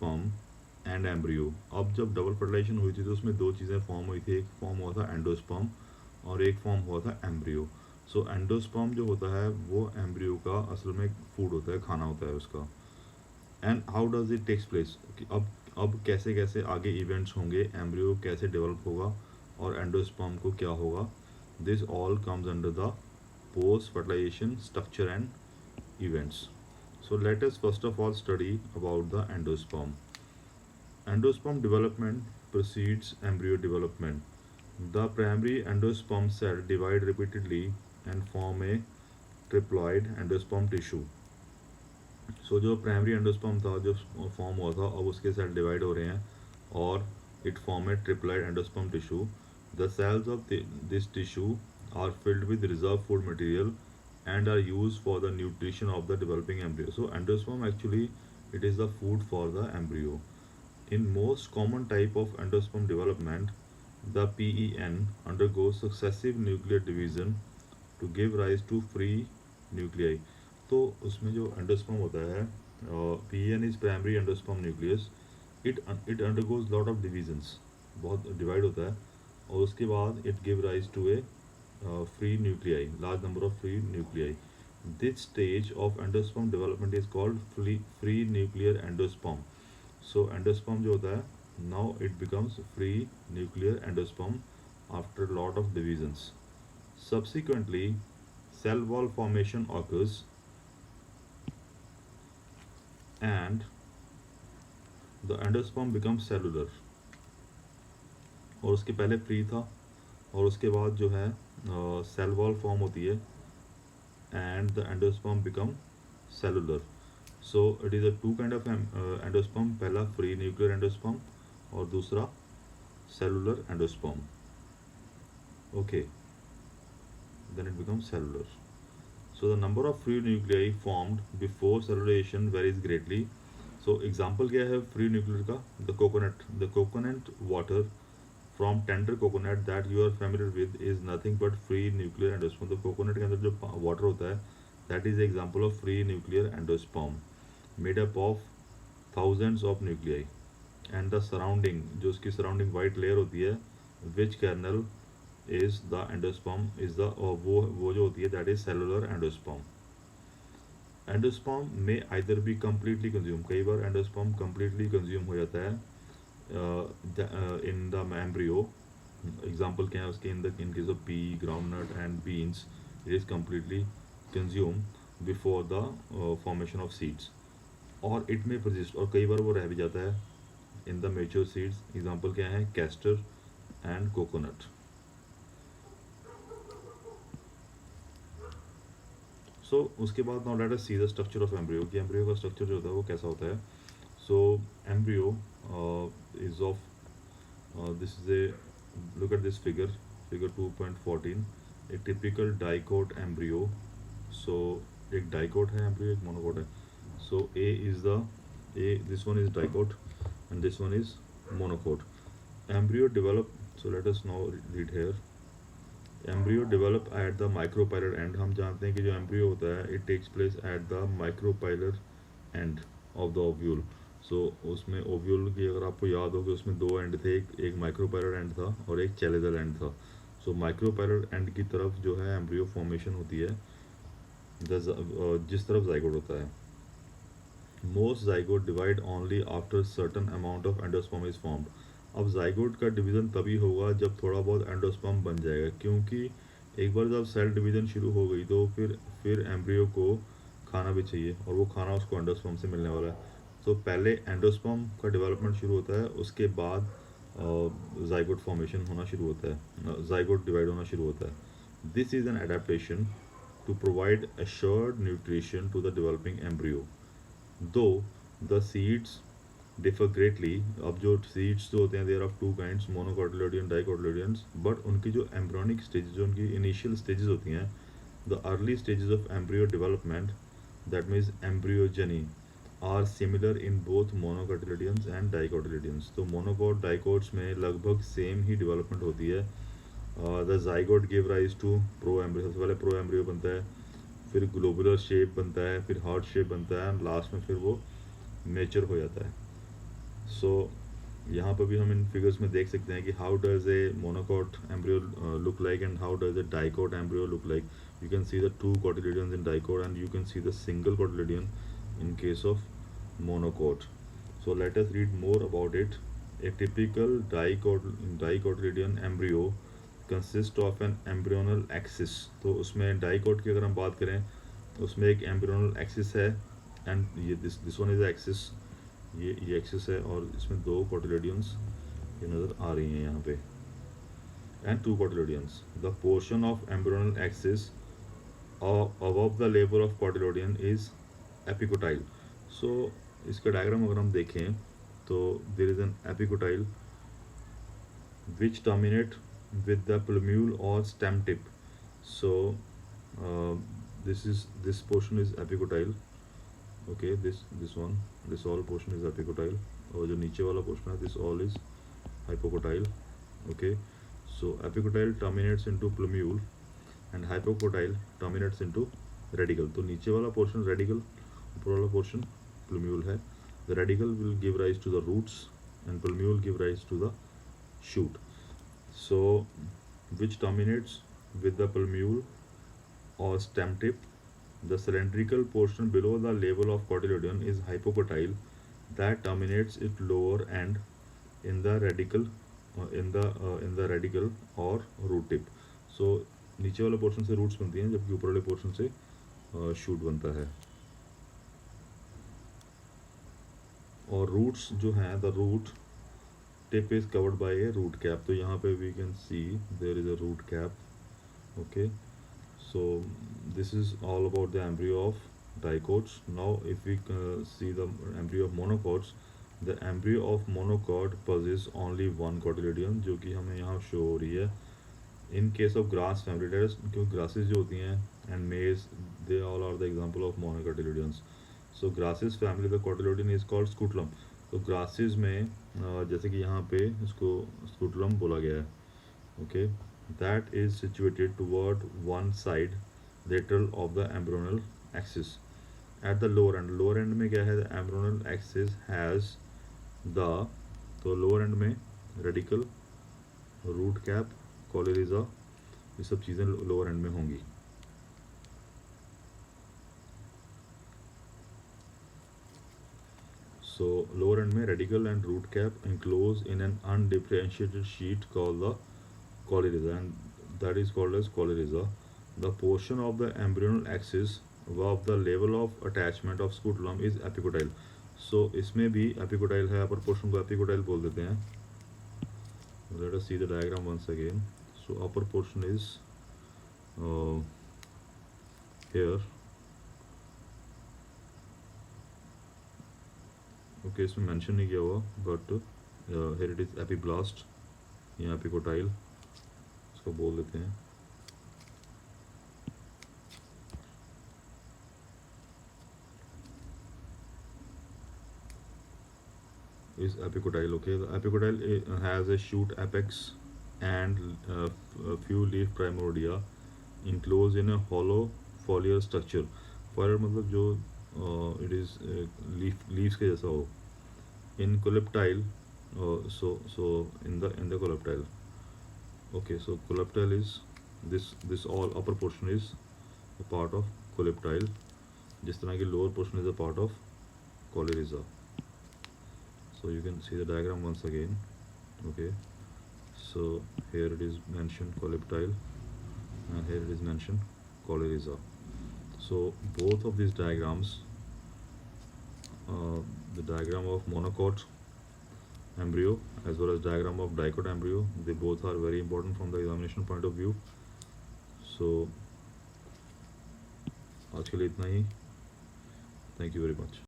Endosperm and embryo. अब जब double fertilisation हुई थी तो उसमें दो चीज़ें फॉर्म हुई थी, एक फॉर्म हुआ था एंडोस्पर्म और एक फॉर्म हुआ था एम्ब्रियो। सो एंडोस्पर्म जो होता है वो एम्ब्रियो का असल में फूड होता है, खाना होता है उसका। And how does it takes place, कि अब कैसे कैसे आगे इवेंट्स होंगे, एम्ब्रियो कैसे डेवलप होगा और एंडोस्पर्म को क्या होगा, this all comes under the post fertilization structure and events. So let us first of all study about the endosperm. Endosperm development precedes embryo development. The primary endosperm cell divide repeatedly and form a triploid endosperm tissue. So जो primary endosperm था जो form हुआ था, अब उसके cell divide हो रहे हैं और it form a triploid endosperm tissue. The cells of this tissue are filled with reserved food material and are used for the nutrition of the developing embryo. So endosperm actually it is the food for the embryo. In most common type of endosperm development, the PEN undergoes successive nuclear division to give rise to free nuclei. तो उसमें जो endosperm होता है, PEN is primary endosperm nucleus, it undergoes lot of divisions, बहुत divide होता है और उसके बाद it give rise to a free nuclei, large number of free nuclei. This stage of endosperm development is called free nuclear endosperm. So endosperm जो होता है, now it becomes free nuclear endosperm after a lot of divisions. Subsequently, cell wall formation occurs and the endosperm becomes cellular. और उसके पहले free था और उसके बाद जो है सेल वॉल फॉर्म होती है and the endosperm become cellular. So it is a two kind of endosperm, पहला free nuclear endosperm और दूसरा cellular endosperm. Okay, then it becomes cellular. So the number of free nuclei formed before cellularization varies greatly. So example क्या है free nuclear का, the coconut water from tender coconut that you are familiar with is nothing but free nuclear endosperm. तो coconut के अंदर जो water होता है that is the example of free nuclear endosperm made up of thousands of nuclei and the surrounding, जो उसकी surrounding white layer होती है, which kernel is the endosperm is the वो जो होती है that is cellular endosperm. Endosperm में either be completely consume, कई बार एंडोस्पर्म कम्प्लीटली कंज्यूम हो जाता है in the embryo. Example क्या है उसके, in case of pea, groundnut and beans, it is completely consumed before the formation of seeds. और it may persist, और कई बार वो रह भी जाता है in the mature seeds. Example क्या है, castor and coconut. So उसके बाद now let us see the structure of embryo, कि embryo का structure जो होता है वो कैसा होता है. So embryo is of this is a, look at this figure 2.14, a typical dicot embryo. So एक dicot है embryo, एक monocot है. So this one is dicot and this one is monocot. Embryo develop, so let us now read here. Embryo develop at the micropylar end. हम जानते हैं कि जो embryo होता है it takes place at the micropylar end of the ovule. सो उसमें ovule की अगर आपको याद हो कि उसमें दो एंड थे, एक माइक्रोपायलर एंड था और एक चैलेजल एंड था. सो माइक्रोपायलर एंड की तरफ जो है एम्ब्रियो फॉर्मेशन होती है, जिस तरफ जाइगोट होता है. Most zygote divide only after certain amount of endosperm is formed. अब जाइगोट का डिवीज़न तभी होगा जब थोड़ा बहुत एंडोस्पर्म बन जाएगा, क्योंकि एक बार जब सेल डिवीज़न शुरू हो गई तो फिर एम्ब्रियो को खाना भी चाहिए और वो खाना उसको एंडोस्पर्म से मिलने वाला है. तो पहले एंडोस्पर्म का डेवलपमेंट शुरू होता है, उसके बाद जाइगोट फॉर्मेशन होना शुरू होता है, जाइगोट डिवाइड होना शुरू होता है. This is an adaptation to provide assured nutrition to the developing embryo. Though the seeds differ greatly. अब जो सीड्स जो होते हैं there of two kinds, monocotyledon, dicotyledons, but उनकी जो एम्ब्रियोनिक स्टेजेस, जो उनकी इनिशियल स्टेजेस होती हैं, the early stages of embryo development, that means embryogeny, are similar in both monocotyledons and dicotyledons. तो मोनोकोट डाइकोट्स में लगभग सेम ही डेवलपमेंट होती है. The zygote give rise to pro embryo. सबसे पहले प्रो एम्ब्रियो बनता है, फिर ग्लोबुलर शेप बनता है, फिर हार्ट शेप बनता है एंड लास्ट में फिर वो मेच्योर हो जाता है. सो यहाँ पर भी हम इन फिगर्स में देख सकते हैं कि how does a monocot embryo look like and how does a dicot embryo look like. You can see the two cotyledons in dicot and you can see the single cotyledon in case of monocot. So let us read more about it. A typical dicotyledon embryo consists of an embryonal axis. तो उसमें dicot की अगर हम बात करें तो उसमें एक embryonal axis है and ये this one is the axis. ये axis है और इसमें दो cotyledons ये नज़र आ रही हैं यहाँ पे and two cotyledons. The portion of embryonal axis above the level of cotyledon is epicotyle. So इसका डायग्राम अगर हम देखें तो there is an epicotyle which terminate with the plumule or stem tip. So this portion is epicotyle. Okay, this all portion is epicotyle और जो नीचे वाला portion है this all is hypocotyle. Okay, so epicotyle terminates into plumule and hypocotyle terminates into radicle. तो नीचे वाला portion radicle, ऊपर वाला portion plumule है. The radicle will give rise to the roots and plumule give rise to the shoot. So which terminates with the plumule or stem tip. The cylindrical portion below the level of cotyledon is hypocotyle that terminates its lower end in the radicle radicle or root tip. So नीचे वाले portion से roots बनती हैं जबकि ऊपर वाले portion से shoot बनता है. और रूट्स जो हैं the root tip is covered by a root cap. तो यहाँ पे we can see there is a root cap. Okay, so this is all about the embryo of dicots. Now if we see the embryo of monocots, the embryo of monocot possesses only one cotyledon जो कि हमें यहाँ show हो रही है. In case of grass family, that is क्योंकि grasses जो होती हैं and maize, they all are the example of monocotyledons. So grasses family, the cotyledon is called scutellum. तो grasses में जैसे कि यहाँ पे इसको scutellum बोला गया है. Okay, that is situated toward one side lateral of the embryonal axis. At the lower end में क्या है? The embryonal axis has the, तो lower end में radicle, root cap, कॉलेरिजा, ये सब चीज़ें लोअर एंड में होंगी. सो लोअर एंड में radicle and root cap enclosed in an undifferentiated sheet called the coleryza and that is called as coleryza. The portion of the embryonal axis above the level of attachment of scutellum is epicotyle. So इसमें भी epicotyle है, upper portion को epicotyle बोल देते हैं. Let us see the diagram once again. So upper portion is here. Okay, इसमें mention नहीं किया हुआ but here it is epiblast, यहाँ epicotyle इसको बोल देते हैं. Is epicotyle. Okay, the epicotyle has a shoot apex and a few leaf primordia enclosed in a hollow foliar structure. Foliar मतलब जो it is leaves के जैसा हो. In coleoptile, so in the coleoptile. Okay, so coleoptile is this all upper portion is a part of coleoptile, जिस तरह की lower portion is a part of coleryza. So you can see the diagram once again. Okay, so here it is mentioned coleoptile and here it is mentioned coleryza. So both of these diagrams, the diagram of monocot embryo as well as diagram of dicot embryo, they both are very important from the examination point of view. So आज के लिए इतना ही. Thank you very much.